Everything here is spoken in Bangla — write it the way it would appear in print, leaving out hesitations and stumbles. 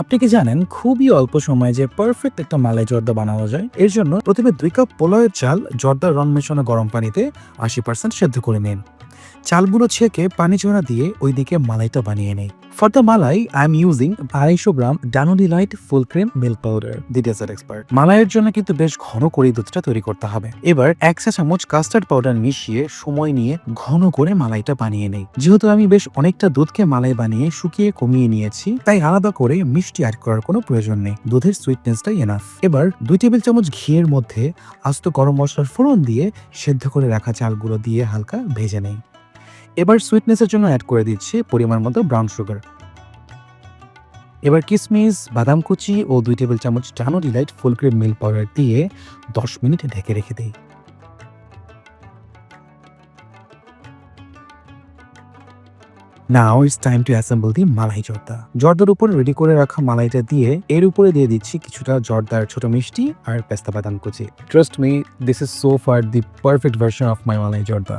আপনি কি জানেন খুবই অল্প সময়ে যে পারফেক্ট একটা মালাই জর্দা বানানো যায়? এর জন্য প্রথমে ২ কাপ পোলাওয়ের চাল জর্দার রং মেশানো গরম পানিতে ৮০% সেদ্ধ করে নিন। চালগুলো ছেঁকে পানি ঝরা দিয়ে ওইদিকে মালাইটা বানিয়ে নেই। For the malai I am using ২৫০ gram Dano delight full cream milk powder. Details এর এক্সপার্ট। মালাইয়ের জন্য কিন্তু বেশ ঘন করে দুধটা তৈরি করতে হবে। এবার ১ চা চামচ কাস্টার্ড পাউডার মিশিয়ে সময় নিয়ে ঘন করে মালাইটা বানিয়ে নেই। যেহেতু আমি বেশ অনেকটা দুধকে মালাই বানিয়ে শুকিয়ে কমিয়ে নিয়েছি, তাই আলাদা করে মিষ্টি অ্যাড করার কোনো প্রয়োজন নেই। দুধের সুইটনেসটাই এনাফ। এবার ২ টেবিল চামচ ঘিয়ের মধ্যে আস্ত গরম মশলার ফোড়ন দিয়ে সেদ্ধ করে রাখা চালগুলো দিয়ে হালকা ভেজে নেই। এবার সুইটনেসের জন্য অ্যাড করে দিচ্ছি পরিমাণ মতো ব্রাউন সুগার। এবার কিশমিশ, বাদাম কুচি ও ২ টেবিল চামচ Dano delight full cream milk powder দিয়ে ১০ মিনিট ঢেকে রেখে দেই। Now it's time to assemble the malai zarda. জর্দার উপর রেডি করে রাখা মালাইটা দিয়ে এর উপরে দিয়ে দিচ্ছি কিছুটা জর্দার ছোট মিষ্টি আর পেস্তা বাদাম কুচি। Trust me, this is so far the perfect version of my malai জর্দা।